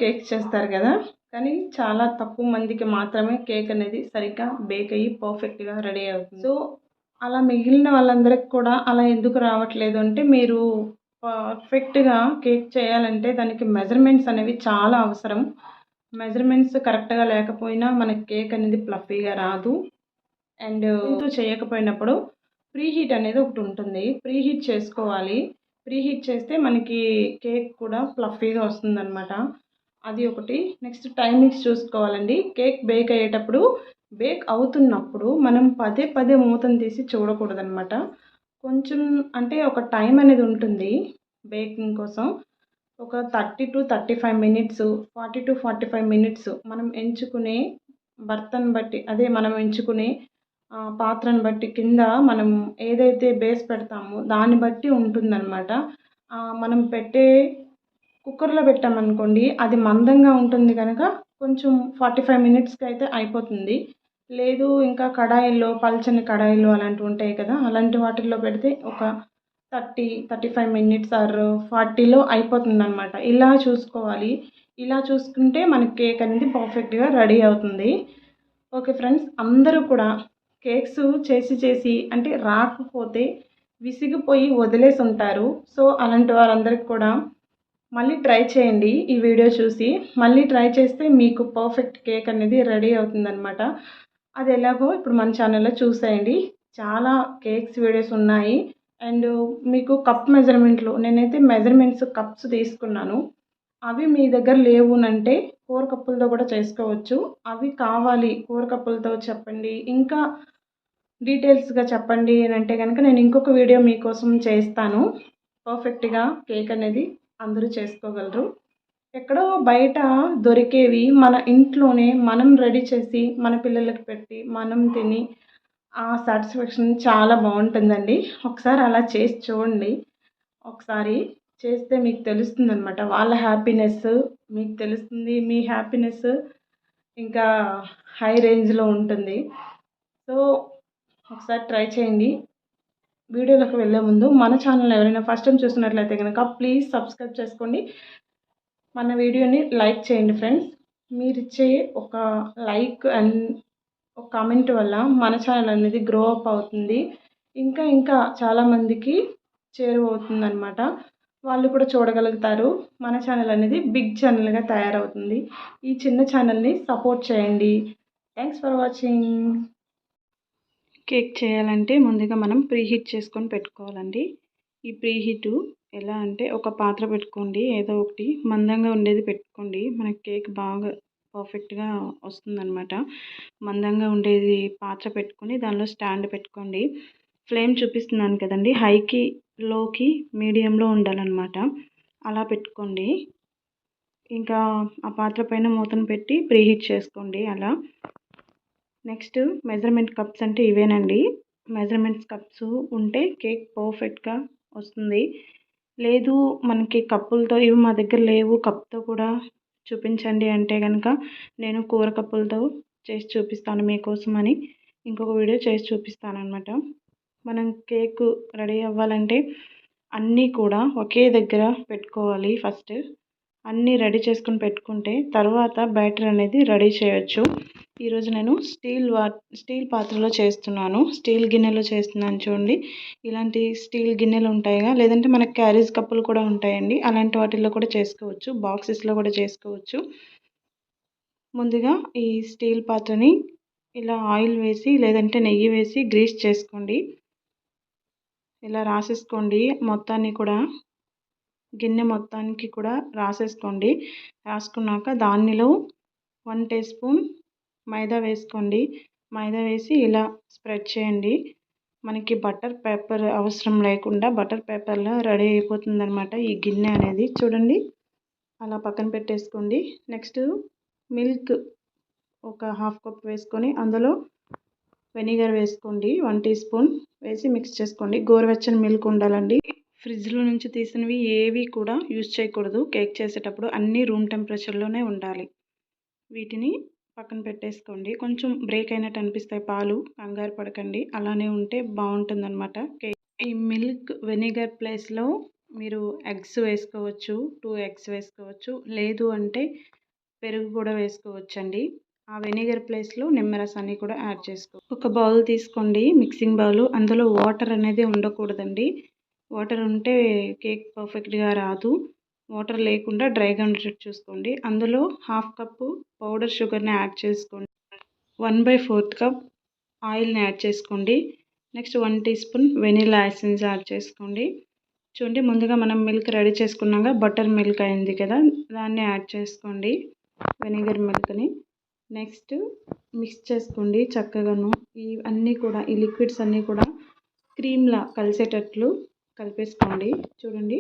Cakes చేస్తారు కదా, కానీ చాలా తక్కువ మందికి మాత్రమే కేక్ అనేది సరిగ్గా బేక్ అయ్యి పర్ఫెక్ట్గా రెడీ అవుతుంది. సో అలా మిగిలిన వాళ్ళందరికి కూడా అలా ఎందుకు రావట్లేదు అంటే, మీరు పర్ఫెక్ట్గా కేక్ చేయాలంటే దానికి మెజర్మెంట్స్ అనేవి చాలా అవసరం. మెజర్మెంట్స్ కరెక్ట్గా లేకపోయినా మనకి కేక్ అనేది ఫ్లఫీగా రాదు. అండ్ చేయకపోయినప్పుడు ప్రీ హీట్ అనేది ఒకటి ఉంటుంది, ప్రీ హీట్ చేసుకోవాలి. ప్రీ హీట్ చేస్తే మనకి కేక్ కూడా ఫ్లఫీగా వస్తుందన్నమాట. అది ఒకటి. నెక్స్ట్ టైమింగ్స్ చూసుకోవాలండి. కేక్ బేక్ అయ్యేటప్పుడు, బేక్ అవుతున్నప్పుడు మనం పదే పదే మూతను తీసి చూడకూడదనమాట. కొంచెం అంటే ఒక టైం అనేది ఉంటుంది బేకింగ్ కోసం. ఒక 30 to 35 మినిట్స్, 40 to 45 మినిట్స్ మనం ఎంచుకునే బర్తన్ బట్టి, అదే మనం ఎంచుకునే పాత్రను బట్టి, కింద మనం ఏదైతే బేస్ పెడతామో దాన్ని బట్టి ఉంటుందన్నమాట. మనం పెట్టే కుక్కర్లో పెట్టామనుకోండి, అది మందంగా ఉంటుంది కనుక కొంచెం 45 మినిట్స్కి అయితే అయిపోతుంది. లేదు ఇంకా కడాయిల్లో, పల్చని కడాయిల్లో అలాంటివి ఉంటాయి కదా, అలాంటి వాటిల్లో పెడితే ఒక 35 మినిట్స్ ఆర్ 40లో అయిపోతుందన్నమాట. ఇలా చూసుకోవాలి. ఇలా చూసుకుంటే మనకి కేక్ అనేది పర్ఫెక్ట్గా రెడీ అవుతుంది. ఓకే ఫ్రెండ్స్, అందరూ కూడా కేక్స్ చేసి అంటే రాకపోతే విసిగిపోయి వదిలేసి ఉంటారు. సో అలాంటి వారందరికి కూడా మళ్ళీ ట్రై చేయండి. ఈ వీడియో చూసి మళ్ళీ ట్రై చేస్తే మీకు పర్ఫెక్ట్ కేక్ అనేది రెడీ అవుతుందన్నమాట. అది ఎలాగో ఇప్పుడు మన ఛానల్లో చూసేయండి. చాలా కేక్స్ వీడియోస్ ఉన్నాయి. అండ్ మీకు కప్ మెజర్మెంట్లు, నేనైతే మెజర్మెంట్స్ కప్స్ తీసుకున్నాను. అవి మీ దగ్గర లేవు అంటే 4 కప్పులతో కూడా చేసుకోవచ్చు. అవి కావాలి 4 కప్పులతో చెప్పండి, ఇంకా డీటెయిల్స్గా చెప్పండి అని అంటే కనుక నేను ఇంకొక వీడియో మీకోసం చేస్తాను. పర్ఫెక్ట్గా కేక్ అనేది అందరూ చేసుకోగలరు. ఎక్కడో బయట దొరికేవి మన ఇంట్లోనే మనం రెడీ చేసి మన పిల్లలకి పెట్టి మనం తిని ఆ సాటిస్ఫాక్షన్ చాలా బాగుంటుందండి. ఒకసారి అలా చేసి చూడండి. ఒకసారి చేస్తే మీకు తెలుస్తుంది అనమాట. వాళ్ళ హ్యాపీనెస్ మీకు తెలుస్తుంది, మీ హ్యాపీనెస్ ఇంకా హై రేంజ్లో ఉంటుంది. సో ఒకసారి ట్రై చేయండి. వీడియోలోకి వెళ్ళే ముందు మన ఛానల్ ఎవరైనా ఫస్ట్ టైం చూస్తున్నట్లయితే కనుక ప్లీజ్ సబ్స్క్రైబ్ చేసుకోండి. మన వీడియోని లైక్ చేయండి ఫ్రెండ్స్. మీరు ఇచ్చే ఒక లైక్ అండ్ ఒక కామెంట్ వల్ల మన ఛానల్ అనేది గ్రో అప్ అవుతుంది. ఇంకా చాలామందికి చేరువవుతుంది అనమాట. వాళ్ళు కూడా చూడగలుగుతారు. మన ఛానల్ అనేది బిగ్ ఛానల్గా తయారవుతుంది. ఈ చిన్న ఛానల్ని సపోర్ట్ చేయండి. Thanks for watching. కేక్ చేయాలంటే ముందుగా మనం ప్రీహీట్ చేసుకొని పెట్టుకోవాలండి. ఈ ప్రీహీటు ఎలా అంటే, ఒక పాత్ర పెట్టుకోండి, ఏదో ఒకటి మందంగా ఉండేది పెట్టుకోండి. మనకి కేక్ బాగా పర్ఫెక్ట్గా వస్తుందన్నమాట. మందంగా ఉండేది పాత్ర పెట్టుకొని దానిలో స్టాండ్ పెట్టుకోండి. ఫ్లేమ్ చూపిస్తున్నాను కదండి, హైకి, లోకి, మీడియంలో ఉండాలన్నమాట. అలా పెట్టుకోండి. ఇంకా ఆ పాత్ర పైన మూతను పెట్టి ప్రీహీట్ చేసుకోండి అలా. నెక్స్ట్ మెజర్మెంట్ కప్స్ అంటే ఇవేనండి. మెజర్మెంట్స్ కప్స్ ఉంటే కేక్ పర్ఫెక్ట్గా వస్తుంది. లేదు మనకి కప్పులతో, ఇవి మా దగ్గర లేవు, కప్తో కూడా చూపించండి అంటే కనుక నేను కూర కప్పులతో చేసి చూపిస్తాను మీకోసమని. ఇంకొక వీడియో చేసి చూపిస్తాను అనమాట. మనం కేక్ రెడీ అవ్వాలంటే అన్నీ కూడా ఒకే దగ్గర పెట్టుకోవాలి. ఫస్ట్ అన్నీ రెడీ చేసుకుని పెట్టుకుంటే తర్వాత బ్యాటర్ అనేది రెడీ చేయొచ్చు. ఈరోజు నేను స్టీల్ పాత్రలో చేస్తున్నాను, స్టీల్ గిన్నెలో చేస్తున్నాను చూడండి. ఇలాంటి స్టీల్ గిన్నెలు ఉంటాయిగా, లేదంటే మనకి క్యారేజ్ కప్పులు కూడా ఉంటాయండి, అలాంటి వాటిల్లో కూడా చేసుకోవచ్చు, బాక్సెస్లో కూడా చేసుకోవచ్చు. ముందుగా ఈ స్టీల్ పాత్రని ఇలా ఆయిల్ వేసి లేదంటే నెయ్యి వేసి గ్రీస్ చేసుకోండి. ఇలా రాసేసుకోండి మొత్తాన్ని కూడా, గిన్నె మొత్తానికి కూడా రాసేసుకోండి. రాసుకున్నాక దానిలో 1 టీ స్పూన్ మైదా వేసుకోండి. మైదా వేసి ఇలా స్ప్రెడ్ చేయండి. మనకి బటర్ పేపర్ అవసరం లేకుండా బటర్ పేపర్లో రెడీ అయిపోతుంది అనమాట ఈ గిన్నె అనేది. చూడండి అలా పక్కన పెట్టేసుకోండి. నెక్స్ట్ మిల్క్ ఒక 1/2 కప్ వేసుకొని అందులో వెనిగర్ వేసుకోండి. 1 టీ స్పూన్ వేసి మిక్స్ చేసుకోండి. గోరువెచ్చని మిల్క్ ఉండాలండి. ఫ్రిడ్జ్లో నుంచి తీసినవి ఏవి కూడా యూజ్ చేయకూడదు కేక్ చేసేటప్పుడు, అన్నీ రూమ్ టెంపరేచర్లోనే ఉండాలి. వీటిని పక్కన పెట్టేసుకోండి. కొంచెం బ్రేక్ అయినట్టు అనిపిస్తాయి పాలు, కంగారు పడకండి, అలానే ఉంటే బాగుంటుందన్నమాట కేక్. ఈ మిల్క్ వెనిగర్ ప్లేస్లో మీరు ఎగ్స్ వేసుకోవచ్చు, 2 ఎగ్స్ వేసుకోవచ్చు. లేదు అంటే పెరుగు కూడా వేసుకోవచ్చండి. ఆ వెనిగర్ ప్లేస్లో నిమ్మరసాన్ని కూడా యాడ్ ఒక బౌల్ తీసుకోండి, మిక్సింగ్ బౌల్. అందులో వాటర్ అనేది ఉండకూడదండి. వాటర్ ఉంటే కేక్ పర్ఫెక్ట్గా రాదు. వాటర్ లేకుండా డ్రైగా ఉండేటట్టు చూసుకోండి. అందులో 1/2 కప్పు పౌడర్ షుగర్ని యాడ్ చేసుకోండి. 1/4 కప్ ఆయిల్ని యాడ్ చేసుకోండి. Next 1 teaspoon vanilla essence add చేసుకోండి. చూడండి, ముందుగా మనం మిల్క్ రెడీ చేసుకున్నాక బటర్ మిల్క్ అయింది కదా, దాన్ని యాడ్ చేసుకోండి, వెనిగర్ మిల్క్ని. నెక్స్ట్ మిక్స్ చేసుకోండి చక్కగాను. అన్నీ కూడా ఈ లిక్విడ్స్ అన్నీ కూడా క్రీమ్లా కలిసేటట్లు కలిపేసుకోండి. చూడండి,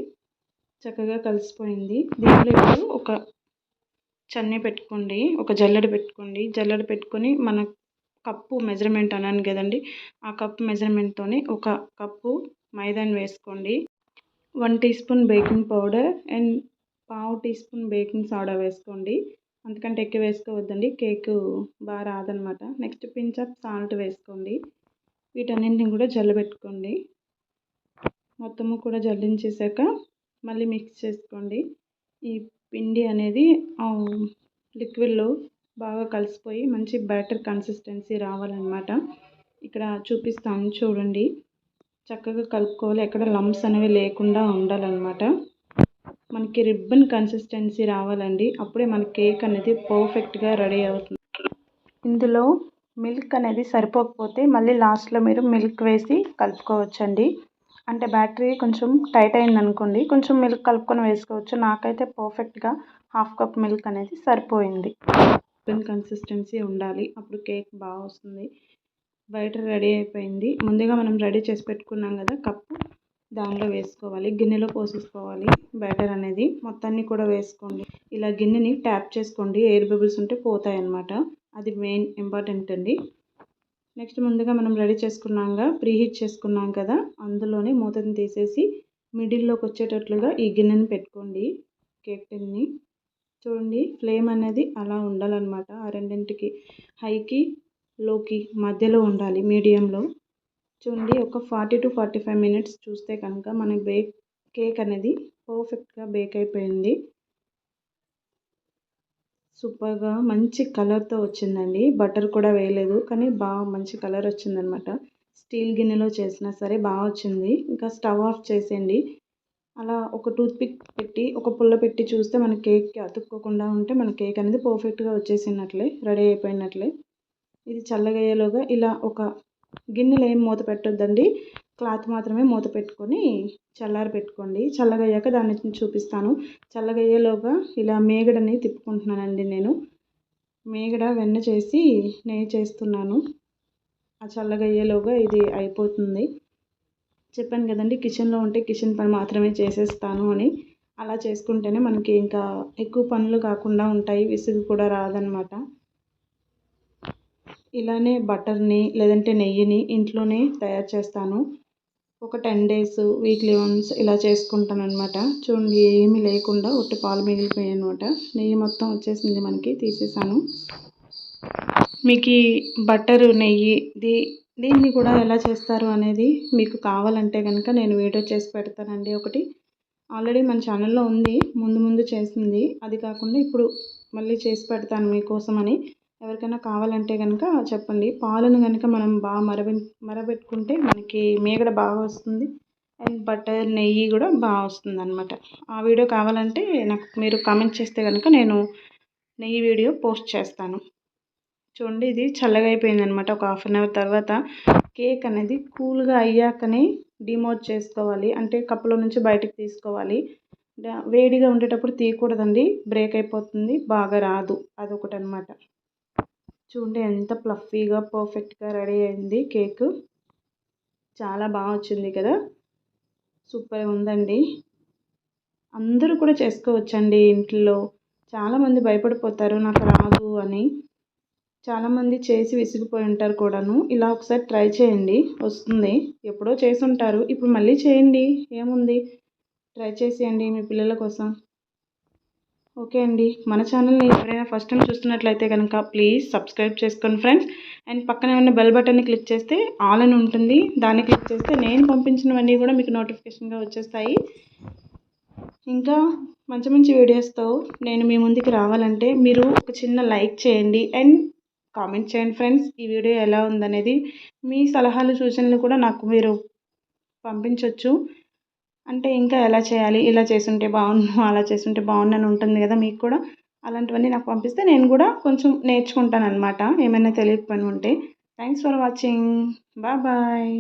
చక్కగా కలిసిపోయింది. దీంట్లో ఇప్పుడు ఒక చన్నీ పెట్టుకోండి, ఒక జల్లెడ పెట్టుకోండి. జల్లెడ పెట్టుకొని మన కప్పు మెజర్మెంట్ అన్నాను కదండి, ఆ కప్పు మెజర్మెంట్తోనే 1 కప్పు మైదాని వేసుకోండి. 1 teaspoon baking powder and 1/2 teaspoon baking soda వేసుకోండి. అంతకంటే ఎక్కువ వేసుకోవద్దండి, కేకు బాగా రాదనమాట. నెక్స్ట్ పించ్ ఆఫ్ సాల్ట్ వేసుకోండి. వీటన్నింటిని కూడా జల్లబెట్టుకోండి. మొత్తము కూడా జల్లించేసాక మళ్ళీ మిక్స్ చేసుకోండి. ఈ పిండి అనేది లిక్విడ్లో బాగా కలిసిపోయి మంచి బ్యాటర్ కన్సిస్టెన్సీ రావాలన్నమాట. ఇక్కడ చూపిస్తాను చూడండి, చక్కగా కలుపుకోవాలి. ఎక్కడ లంప్స్ అనేవి లేకుండా ఉండాలన్నమాట. మనకి రిబ్బన్ కన్సిస్టెన్సీ రావాలండి, అప్పుడే మన కేక్ అనేది పర్ఫెక్ట్గా రెడీ అవుతుంది. ఇందులో మిల్క్ అనేది సరిపోకపోతే మళ్ళీ లాస్ట్లో మీరు మిల్క్ వేసి కలుపుకోవచ్చండి. అంటే బ్యాటరీ కొంచెం టైట్ అయిందనుకోండి, కొంచెం మిల్క్ కలుపుకొని వేసుకోవచ్చు. నాకైతే పర్ఫెక్ట్గా 1/2 కప్ మిల్క్ అనేది సరిపోయింది. రిబ్బన్ కన్సిస్టెన్సీ ఉండాలి, అప్పుడు కేక్ బాగా వస్తుంది. బ్యాటర్ రెడీ అయిపోయింది. ముందుగా మనం రెడీ చేసి పెట్టుకున్నాం కదా కప్పు, దానిలో వేసుకోవాలి. గిన్నెలో పోసేసుకోవాలి బ్యాటర్ అనేది. మొత్తాన్ని కూడా వేసుకోండి. ఇలా గిన్నెని ట్యాప్ చేసుకోండి, ఎయిర్ బబుల్స్ ఉంటే పోతాయి అన్నమాట. అది మెయిన్ ఇంపార్టెంట్ అండి. నెక్స్ట్ ముందుగా మనం రెడీ చేసుకున్నాక ప్రీహీట్ చేసుకున్నాం కదా, అందులోనే మూతని తీసేసి మిడిల్లోకి వచ్చేటట్లుగా ఈ గిన్నెని పెట్టుకోండి, కేక్ టిన్ని. చూడండి, ఫ్లేమ్ అనేది అలా ఉండాలన్నమాట. ఆ రెండింటికి హైకి లోకి మధ్యలో ఉండాలి, మీడియంలో. చూడండి, ఒక 40 to 45 మినిట్స్ చూస్తే కనుక మన కేక్ అనేది పర్ఫెక్ట్గా బేక్ అయిపోయింది. సూపర్గా మంచి కలర్తో వచ్చిందండి. బటర్ కూడా వేయలేదు, కానీ బాగా మంచి కలర్ వచ్చిందనమాట. స్టీల్ గిన్నెలో చేసినా సరే బాగా వచ్చింది. ఇంకా స్టవ్ ఆఫ్ చేసేయండి. అలా ఒక టూత్పిక్ పెట్టి ఒక పుల్ల పెట్టి చూస్తే మన కేక్కి అతుక్కోకుండా ఉంటే మన కేక్ అనేది పర్ఫెక్ట్గా వచ్చేసినట్లే, రెడీ అయిపోయినట్లే. ఇది చల్లగయ్యేలోగా ఇలా ఒక గిన్నెలో ఏం మూత పెట్టొద్దండి, క్లాత్ మాత్రమే మూత పెట్టుకొని చల్లారి పెట్టుకోండి. చల్లగయ్యాక దాన్ని చూపిస్తాను. చల్లగయ్యేలోగా ఇలా మేగడని తిప్పుకుంటున్నానండి నేను. మేగడ వెన్న చేసి నెయ్యి చేస్తున్నాను. ఆ చల్లగయ్యేలోగా ఇది అయిపోతుంది. చెప్పాను కదండి, కిచెన్లో ఉంటే కిచెన్ పని మాత్రమే చేసేస్తాను అని. అలా చేసుకుంటేనే మనకి ఇంకా ఎక్కువ పనులు కాకుండా ఉంటాయి, విసుగు కూడా రాదనమాట. ఇలానే బటర్ని లేదంటే నెయ్యిని ఇంట్లోనే తయారు చేస్తాను. ఒక 10 డేస్, వీక్లీ వన్స్ ఇలా చేసుకుంటాను అనమాట. చూడండి, ఏమీ లేకుండా ఒట్టి పాలు మిగిలిపోయాయి అనమాట. నెయ్యి మొత్తం వచ్చేసింది మనకి, తీసేసాను. మీకు ఈ బటరు నెయ్యి దీన్ని కూడా ఎలా చేస్తారు అనేది మీకు కావాలంటే కనుక నేను వీడియో చేసి పెడతానండి ఒకటి. ఆల్రెడీ మన ఛానల్లో ఉంది, ముందు చేసింది. అది కాకుండా ఇప్పుడు మళ్ళీ చేసి పెడతాను మీకోసమని. ఎవరికైనా కావాలంటే కనుక చెప్పండి. పాలను కనుక మనం బాగా మరబెట్టుకుంటే మనకి మేగడ బాగా వస్తుంది, అండ్ బటర్ నెయ్యి కూడా బాగా వస్తుంది అనమాట. ఆ వీడియో కావాలంటే నాకు మీరు కామెంట్ చేస్తే కనుక నేను నెయ్యి వీడియో పోస్ట్ చేస్తాను. చూడండి, ఇది చల్లగా అయిపోయింది అనమాట. ఒక 1/2 అవర్ తర్వాత కేక్ అనేది కూల్గా అయ్యాకనే డిమోల్డ్ చేసుకోవాలి, అంటే కప్పులో నుంచి బయటకు తీసుకోవాలి. వేడిగా ఉండేటప్పుడు తీయకూడదండి, బ్రేక్ అయిపోతుంది, బాగా రాదు. అదొకటి అనమాట. చూడండి, ఎంత ఫ్లఫీగా పర్ఫెక్ట్గా రెడీ అయింది కేక్. చాలా బాగా వచ్చింది కదా, సూపర్ ఉందండి. అందరూ కూడా చేసుకోవచ్చండి ఇంట్లో. చాలామంది భయపడిపోతారు నాకు రాదు అని. చాలామంది చేసి విసిగిపోయి ఉంటారు కూడాను. ఇలా ఒకసారి ట్రై చేయండి, వస్తుంది. ఎప్పుడో చేసి ఉంటారు, ఇప్పుడు మళ్ళీ చేయండి, ఏముంది, ట్రై చేసేయండి మీ పిల్లల కోసం. ఓకే అండి, మన ఛానల్ని ఎవరైనా ఫస్ట్ టైం చూస్తున్నట్లయితే కనుక ప్లీజ్ సబ్స్క్రైబ్ చేసుకోండి ఫ్రెండ్స్. అండ్ పక్కనే ఉన్న బెల్ బటన్ని క్లిక్ చేస్తే ఆల్ అని ఉంటుంది, దాన్ని క్లిక్ చేస్తే నేను పంపించినవన్నీ కూడా మీకు నోటిఫికేషన్గా వచ్చేస్తాయి. ఇంకా మంచి మంచి వీడియోస్తో నేను మీ ముందుకు రావాలంటే మీరు ఒక చిన్న లైక్ చేయండి అండ్ కామెంట్ చేయండి ఫ్రెండ్స్. ఈ వీడియో ఎలా ఉందనేది మీ సలహాలు సూచనలు కూడా నాకు మీరు పంపించవచ్చు. అంటే ఇంకా ఎలా చేయాలి, ఇలా చేసుంటే బాగుండు, అలా చేసుంటే బాగుండు అని ఉంటుంది కదా మీకు కూడా. అలాంటివన్నీ నాకు పంపిస్తే నేను కూడా కొంచెం నేర్చుకుంటాను అనమాట, ఏమైనా తెలియని పని ఉంటే. Thanks for watching. బాయ్.